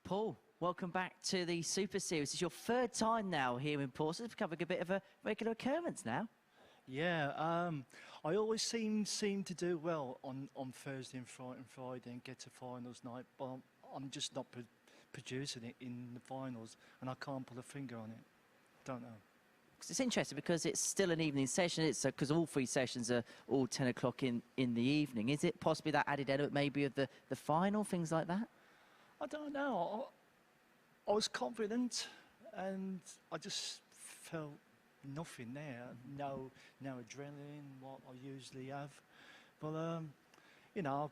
Paul, welcome back to the Super Series. It's your third time now here in Portsmouth. It's becoming a bit of a regular occurrence now. Yeah, I always seem to do well on Thursday and Friday and get to finals night, but I'm just not producing it in the finals, and I can't pull a finger on it. Don't know. It's interesting because it's still an evening session. It's because all three sessions are all 10 o'clock in the evening. Is it possibly that added element maybe of the final, things like that? I don't know. I was confident, and I just felt nothing there. No adrenaline, what I usually have. But you know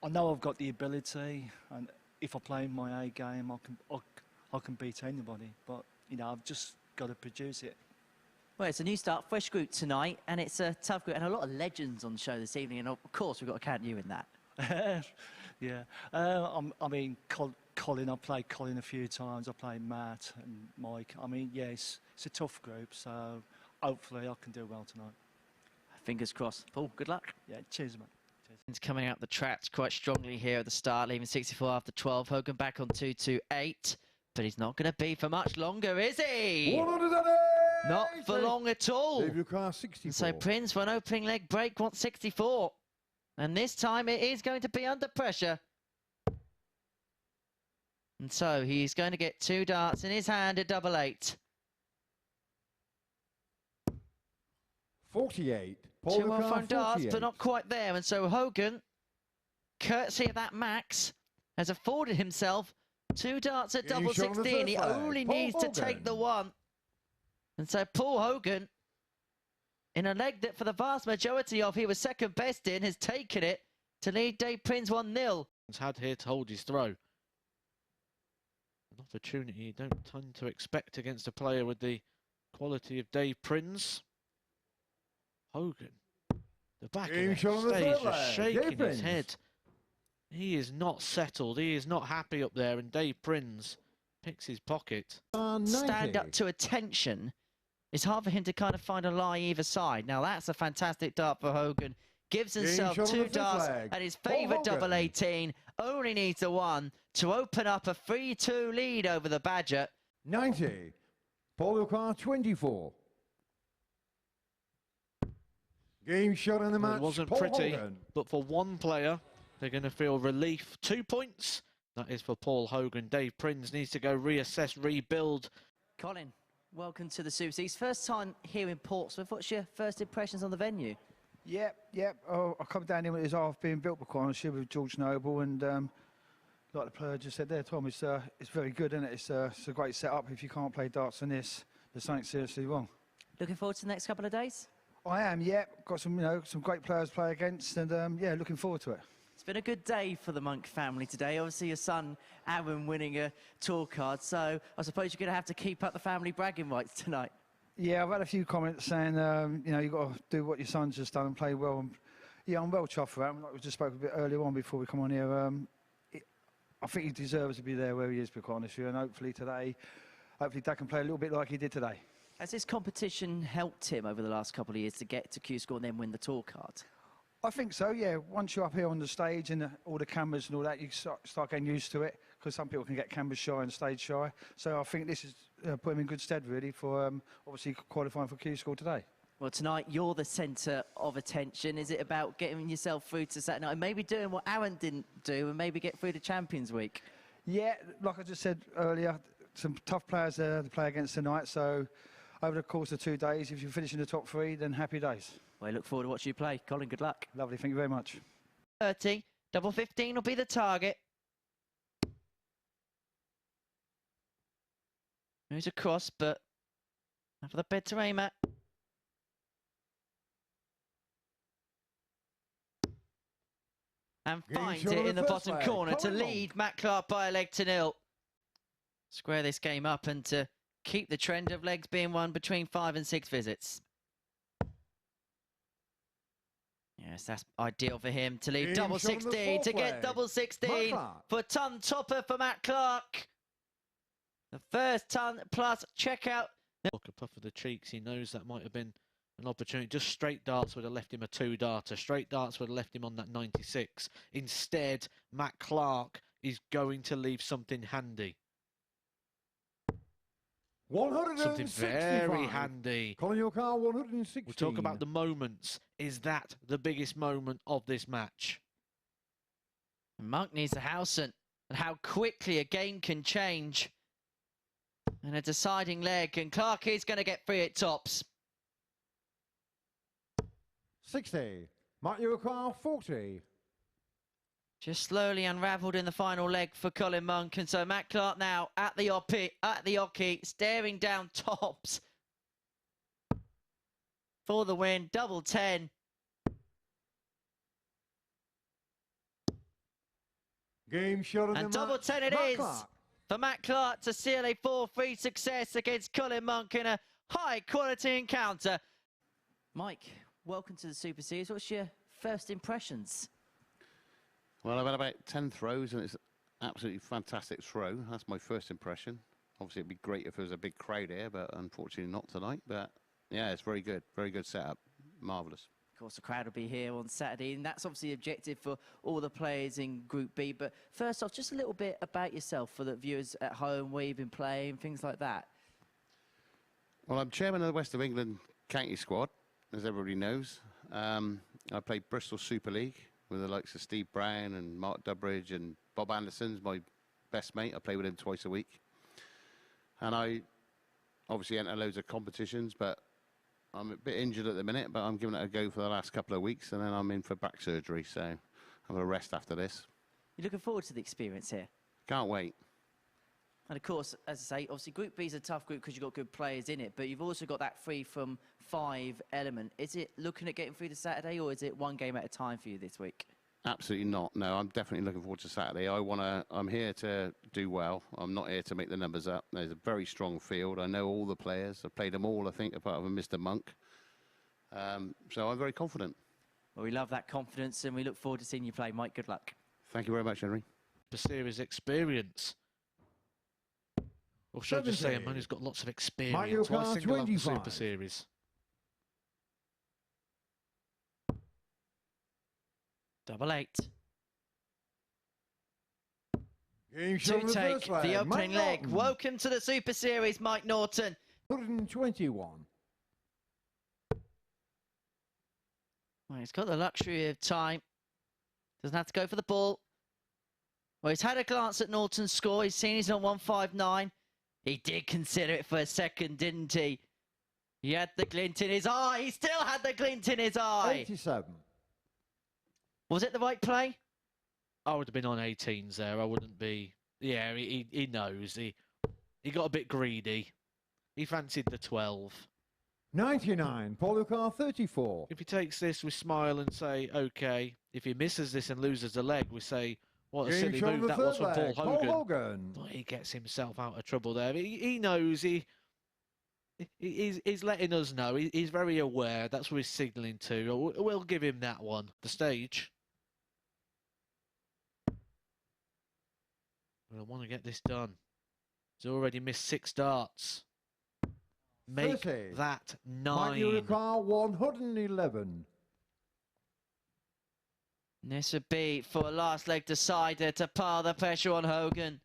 I've got the ability, and if I play my A game, I can beat anybody. But I've just got to produce it. Well, it's a new start, fresh group tonight, and it's a tough group, and a lot of legends on the show this evening, and of course we've got to count you in that. Yeah, I mean, Colin, I played Colin a few times. I played Matt and Mike. I mean, yes, it's a tough group, so hopefully I can do well tonight. Fingers crossed. Paul, good luck. Yeah, cheers, mate. Cheers. He's coming out the tracks quite strongly here at the start, leaving 64 after 12. Hogan back on 228, but he's not going to be for much longer, is he? 108! Not for long at all. Debut car 64. So Prince, for an opening leg break, wants 64. And this time it is going to be under pressure. And so he's going to get two darts in his hand at double eight. 48. Two more front darts, but not quite there. And so Hogan, courtesy of that max, has afforded himself two darts at double 16. He only needs to take the one. And so Paul Hogan, in a leg that for the vast majority of he was second best in, has taken it to lead Dave Prince 1-0. He's had here to hold his throw. An opportunity you don't tend to expect against a player with the quality of Dave Prince. Hogan, the back of the stage, just shaking his head. He is not settled. He is not happy up there, and Dave Prince picks his pocket. Stand up to attention. It's hard for him to kind of find a lie either side. Now that's a fantastic dart for Hogan. Gives himself two darts at his favourite double 18. Only needs the one to open up a 3-2 lead over the Badger. 90. Paul car 24. Game shot in the match. It wasn't pretty, but for one player, they're going to feel relief. 2 points. That is for Paul Hogan. Dave Prince needs to go reassess, rebuild. Colin, welcome to the Super Series. First time here in Portsmouth. What's your first impressions on the venue? Yep. Oh, I come down here when it was half being built, quite honestly, with George Noble, and like the player just said there, Tom, it's very good, isn't it? It's a great setup. If you can't play darts on this, there's something seriously wrong. Looking forward to the next couple of days? I am, yeah. Got some great players to play against, and yeah, looking forward to it. It's been a good day for the Monk family today. Obviously, your son, Aaron, winning a tour card, so I suppose you're going to have to keep up the family bragging rights tonight. Yeah, I've had a few comments saying, you've got to do what your son's just done and play well. And, yeah, I'm well chuffed for him. Like we just spoke a bit earlier on before we come on here. I think he deserves to be there where he is, to be quite honest with you. And hopefully Dad can play a little bit like he did today. Has this competition helped him over the last couple of years to get to Q-Score and then win the tour card? I think so, yeah. Once you're up here on the stage and all the cameras and all that, you start getting used to it, because some people can get cameras shy and stage shy. So I think this is put him in good stead, really, for obviously qualifying for Q-Score today. Well, tonight you're the centre of attention. Is it about getting yourself through to Saturday night and maybe doing what Aaron didn't do and maybe get through to Champions Week? Yeah, like I just said earlier, some tough players to play against tonight, so over the course of 2 days, if you finish in the top 3, then happy days. Well, I look forward to watching you play. Colin, good luck. Lovely, thank you very much. 30, double 15 will be the target. Moves across, but for the bed to aim at. And finds it in the bottom corner to lead Matt Clark by a leg to 0. Square this game up and to keep the trend of legs being won between 5 and 6 visits. Yes, that's ideal for him to leave double 16, to get double 16 for ton topper for Matt Clark. The first ton plus checkout. Look, a puff of the cheeks. He knows that might have been an opportunity. Just straight darts would have left him a 2-darter. Straight darts would have left him on that 96. Instead, Matt Clark is going to leave something handy. 165. Something very handy. Calling your car 116. We'll talk about the moments. Is that the biggest moment of this match? Monk needs the Howson, and how quickly a game can change. And a deciding leg, and Clark is going to get free at tops. 60. Mark your car 40. Just slowly unravelled in the final leg for Colin Monk, and so Matt Clark now at the oche, staring down tops for the win, double 10. Game shot of the And match. double 10 it Matt is Clark. for Matt Clark to seal a 4-3 success against Colin Monk in a high-quality encounter. Mike, welcome to the Super Series. What's your first impressions? Well, I've had about 10 throws, and it's absolutely fantastic throw. That's my first impression. Obviously, it'd be great if there was a big crowd here, but unfortunately not tonight. But yeah, it's very good setup. Marvellous. Of course, the crowd will be here on Saturday, and that's obviously the objective for all the players in Group B. But first off, just a little bit about yourself for the viewers at home, where you've been playing, things like that. Well, I'm chairman of the West of England county squad, as everybody knows. I played Bristol Super League with the likes of Steve Brown and Mark Durbridge and Bob Anderson's my best mate. I play with him twice a week. And I obviously enter loads of competitions, but I'm a bit injured at the minute, but I'm giving it a go for the last couple of weeks, and then I'm in for back surgery, so I'm going to rest after this. You're looking forward to the experience here? Can't wait. And of course, as I say, obviously Group B is a tough group because you've got good players in it, but you've also got that 3 from 5 element. Is it looking at getting through to Saturday, or is it one game at a time for you this week? Absolutely not. No, I'm definitely looking forward to Saturday. I'm here to do well. I'm not here to make the numbers up. There's a very strong field. I know all the players. I've played them all, I think, apart from Mr. Monk. So I'm very confident. Well, we love that confidence, and we look forward to seeing you play. Mike, good luck. Thank you very much, Henry. The series experience. Or should I just say a 70. man who's got lots of Mario experience? Why Kart single out the 25. Super Series? Double 8. Game shot To of the take first leg. the opening Mike leg. Norton. Welcome to the Super Series, Mike Norton. 121. Well, he's got the luxury of time. Doesn't have to go for the ball. Well, he's had a glance at Norton's score. He's seen he's on 159. He did consider it for a second, didn't he? He had the glint in his eye. He still had the glint in his eye. 87. Was it the right play? I would have been on 18s there. I wouldn't be. Yeah, he knows. He got a bit greedy. He fancied the 12. 99. Paul car 34. If he takes this, we smile and say, okay. If he misses this and loses a leg, we say, what a Game silly shot of move the that was third from leg. Paul Paul Hogan. Hogan. But he gets himself out of trouble there. He knows. He's letting us know. He's very aware. That's what he's signalling to. We'll give him that one. The stage. But I want to get this done. He's already missed 6 darts. Make 30. that 9. Mario Kart 111. This would be for a last leg decider to pile the pressure on Hogan.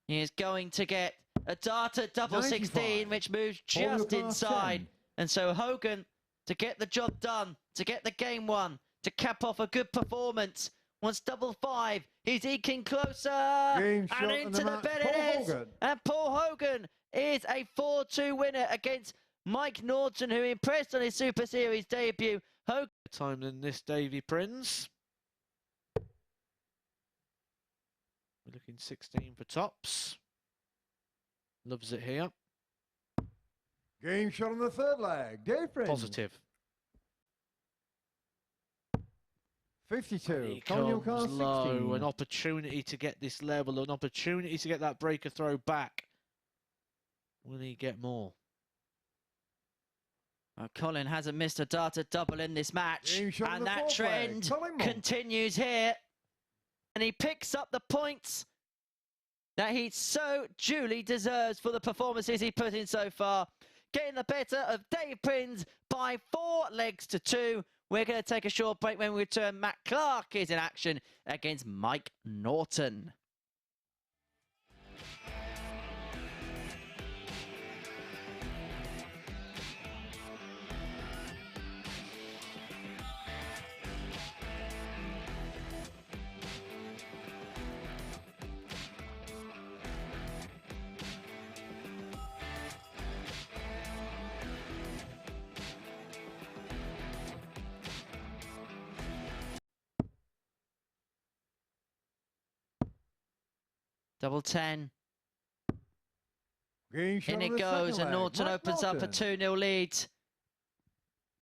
He is going to get a dart at double 16, 95. which moves Paul just Car inside. 10. And so Hogan, to get the job done, to get the game won, to cap off a good performance, wants double 5. He's eking closer. Game And shot in into the the match, bed Paul it is. Hogan. And Paul Hogan is a 4-2 winner against Mike Norton, who impressed on his Super Series debut. Hogan. Time than this, Davy Prince. We're looking 16 for tops. Loves it here. Game shot on the third leg. Dave Prince. Positive. 52. He Colonial car comes 16. low. An opportunity to get this level. An opportunity to get that breaker throw back. Will he get more? Colin hasn't missed a dart at double in this match. Game shot on And the that fourth leg. trend Colin Monk. continues here. And he picks up the points that he so duly deserves for the performances he put in so far. Getting the better of Dave Prince by 4 legs to 2 We're going to take a short break. When we return, Matt Clark is in action against Mike Norton. Double 10. Game shot In on it the goes, second and leg. Norton Mike opens up a Norton. 2-0 lead.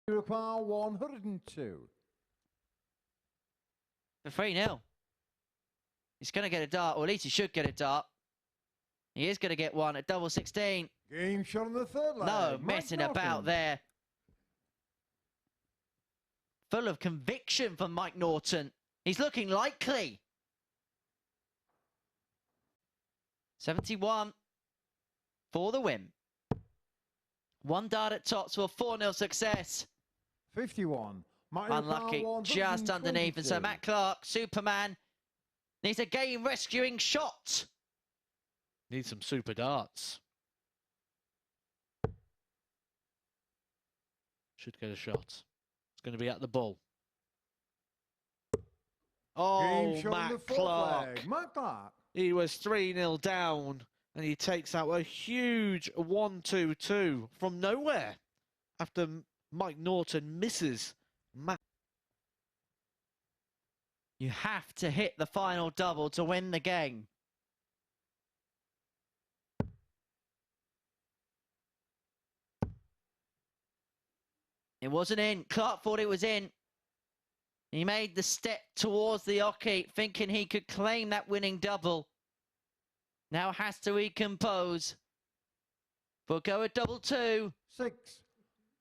You require 102. For 3-0. He's going to get a dart, or at least he should get a dart. He is going to get one at double 16. Game shot on the third leg. No, Mike messing about Norton. there. Full of conviction from Mike Norton. He's looking likely. 71 for the win. One dart at tops for a 4-0 success. 51. Mike Unlucky, Norton, just underneath. And so 122. Matt Clark, Superman, needs a game rescuing shot. Need some super darts. Should get a shot. It's going to be at the ball. Oh, Game shot on the Matt fourth Clark. leg. Matt Clark. He was 3-0 down, and he takes out a huge 1-2-2 from nowhere after Mike Norton misses Matt. You have to hit the final double to win the game. It wasn't in. Clark thought it was in. He made the step towards the oche, thinking he could claim that winning double. Now has to recompose. We'll go at double 2. 6.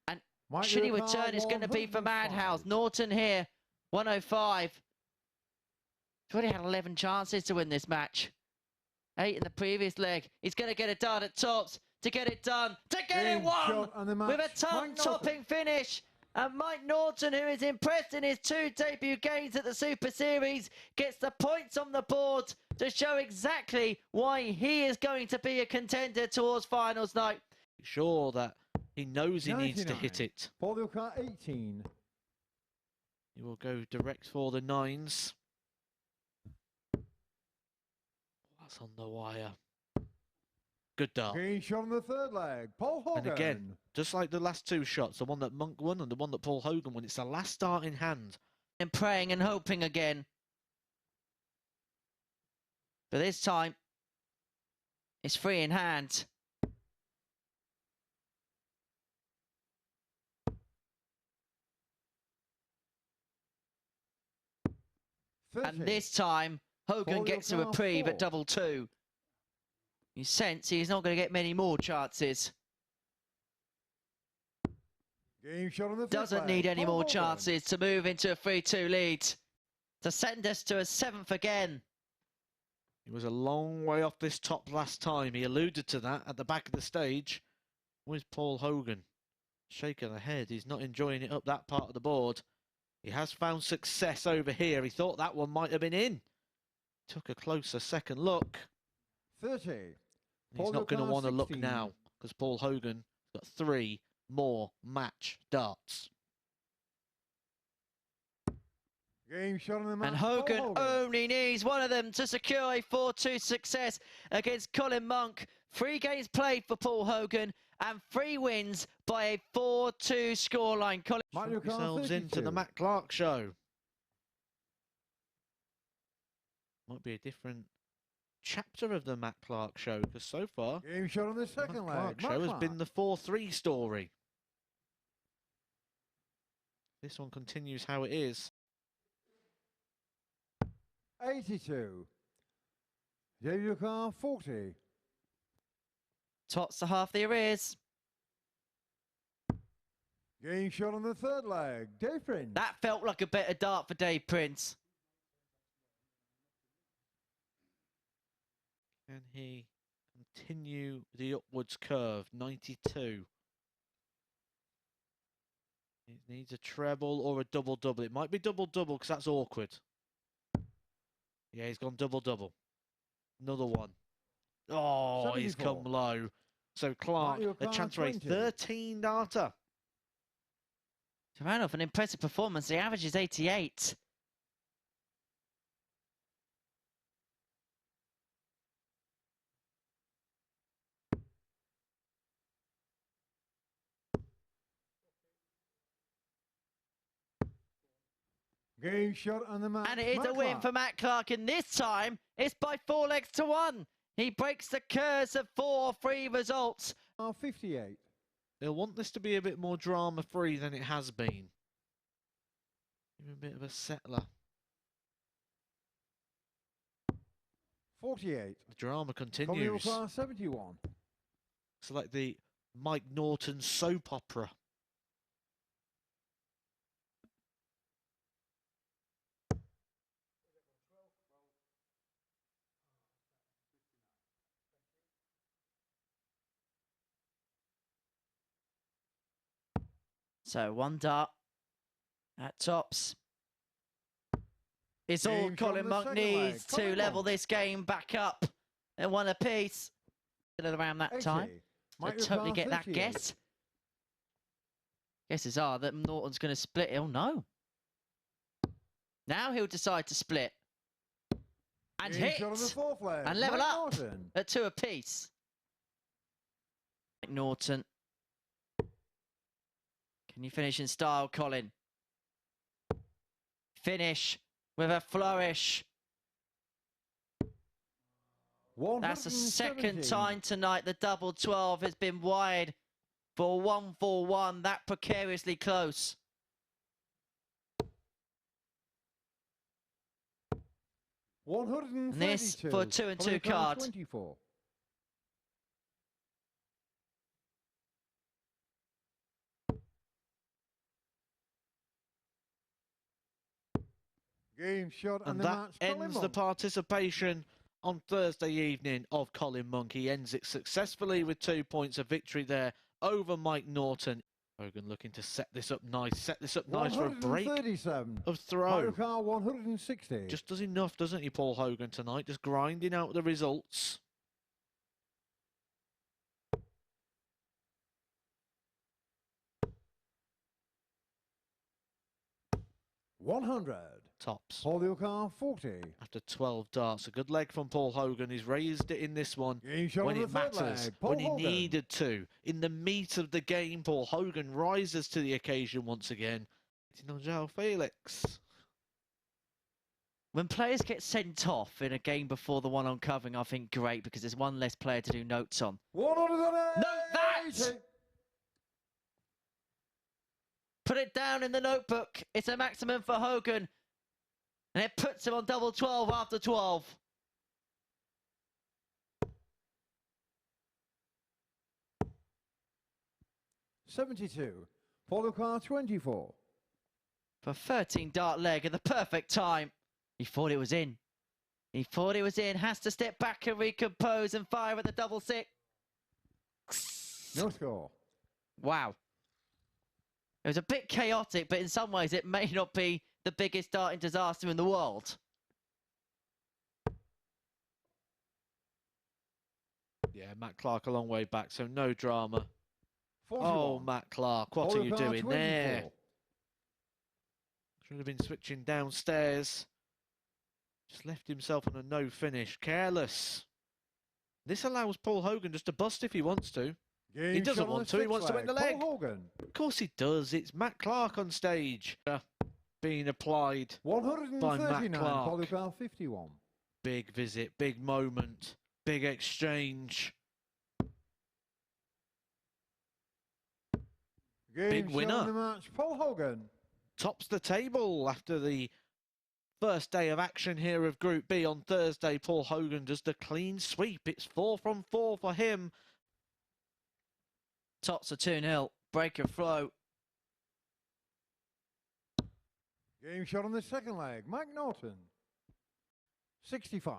And Mike should he Norton, return, it's going to be for 105. Madhouse. Norton here, 105. He's already had 11 chances to win this match. 8 in the previous leg. He's going to get a dart at tops to get it done, to get it Game won shot on the match. with a Mike Norton. tongue-topping finish. And Mike Norton, who is impressed in his 2 debut games at the Super Series, gets the points on the board to show exactly why he is going to be a contender towards finals night. Sure that he knows he needs to 99. hit it. Paul Luca, 18. He will go direct for the 9s. That's on the wire. Good dart. Game shot on the third leg. Paul Hogan. And again, just like the last 2 shots, the one that Monk won and the one that Paul Hogan won, it's the last dart in hand. And praying and hoping again. But this time, it's free in hand. And this time, Hogan Paul gets a Luca, reprieve 4. at double 2. You sense he's not going to get many more chances. Game shot on the fifth Doesn't leg. need any Paul more Hogan. chances to move into a 3-2 lead. To send us to a 7th again. He was a long way off this top last time. He alluded to that at the back of the stage. Where's Paul Hogan? Shaking the head. He's not enjoying it up that part of the board. He has found success over here. He thought that one might have been in. Took a closer second look. 30. He's Paul not going to Luca, want to look 16. now because Paul Hogan got 3 more match darts. Game shot on the match. And Paul Hogan only needs one of them to secure a 4-2 success against Colin Monk. 3 games played for Paul Hogan and 3 wins by a 4-2 scoreline. Colin, Mike Put Luca, yourselves into the 32. Matt Clark show. Might be a different chapter of the Matt Clark show because so far Game shot on the the second Matt Clark leg. show Matt has Clark. been the 4-3 story. This one continues how it is. 82. David Luca, 40. tops to half the arrears. Game shot on the third leg. Dave Prince. That felt like a better dart for Dave Prince. Can he continue the upwards curve? 92. It needs a treble or a double-double. It might be double-double because that's awkward. Yeah, he's gone double-double. Another one. Oh, he's 74. come low. So Clark, Mario a Kart chance for a 20. 13 data. Taranov, an impressive performance. The average is 88. Game shot on the match. And it is a win for Matt Clark, and this time it's by 4 legs to 1. He breaks the curse of 4 free results. 58. They'll want this to be a bit more drama-free than it has been. Even a bit of a settler. 48. The drama Coming continues. class 71. It's like the Mike Norton soap opera. So 1 dart at tops. It's all Game Colin from the Monk second leg. needs to Colin level Monk. this game back up. And 1 apiece. Around that 80. time. To Micro totally class get that 58. guess. Guesses are that Norton's going to split. Oh no. Now he'll decide to split. And Game hit. shot on the fourth leg. And level Mike up Norton. at 2 apiece. Norton. Can you finish in style, Colin? Finish with a flourish. That's the second 117. time tonight the double 12 has been wide for 141. That precariously close. And this for 2 and 2 card. 24. Game shot And the that match. Colin ends the Monk. participation on Thursday evening of Colin Monk. He ends it successfully with 2 points of victory there over Mike Norton. Hogan looking to set this up nice for a break 137. of throw. Mario Kart 160. Just does enough, doesn't he, Paul Hogan, tonight? Just grinding out the results. $100. Tops. Mario Kart 40. After 12 darts, a good leg from Paul Hogan. He's raised it in this one Game shot when on it the third matters, leg. Paul when he Hogan. needed to. In the meat of the game, Paul Hogan rises to the occasion once again. Hitting on João Felix. When players get sent off in a game before the one on covering, I think great because there's one less player to do notes on. 180. Note that! Put it down in the notebook. It's a maximum for Hogan. And it puts him on double 12 after 12. $72. Mario Kart 24. For 13 dart leg at the perfect time. He thought it was in. He thought it was in. Has to step back and recompose and fire at the double 6. No score. Wow. It was a bit chaotic, but in some ways it may not be the biggest darting disaster in the world. Yeah, Matt Clark a long way back, so no drama. 41. Oh, Matt Clark, what are you Mario Kart doing there? 24. Should have been switching downstairs. Just left himself on a no finish. Careless. This allows Paul Hogan just to bust if he wants to. Game He doesn't shot on want the to, he sixth wants to win the leg. Paul Hogan. Of course he does. It's Matt Clark on stage. Being applied. 139. Clark. Mario Kart 51. Big visit, big moment, big exchange. Game Big shot winner. in the match. Paul Hogan. Tops the table after the first day of action here of Group B on Thursday. Paul Hogan does the clean sweep. It's 4 from 4 for him. Tops are 2-0. Break and flow. Game shot on the second leg. Mike Norton. 65.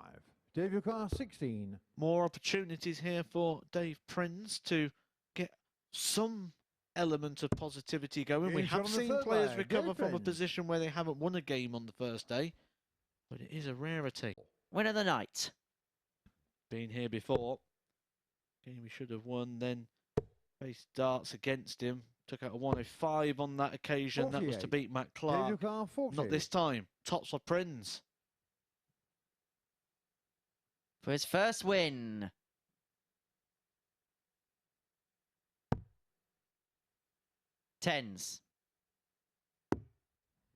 David Carr 16. More opportunities here for Dave Prince to get some element of positivity going. We Game shot have on the seen third players leg, recover from a Griffin. position where they haven't won a game on the first day, but it is a rarity. Win of the night. Been here before. Game he should have won, then faced darts against him. Took out a 105 on that occasion. That was to 48. beat Matt Clark. David Carr, 40. Not this time. Tops for Prinz. For his first win. Tens.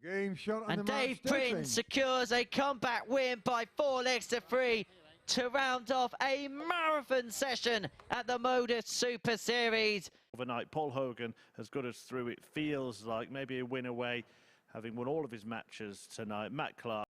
Game shot on And the match, Dave Prinz secures a comeback win by 4 legs to 3 to round off a marathon session at the Modus Super Series. Overnight, Paul Hogan has got us through, it feels like, maybe a win away, having won all of his matches tonight. Matt Clark.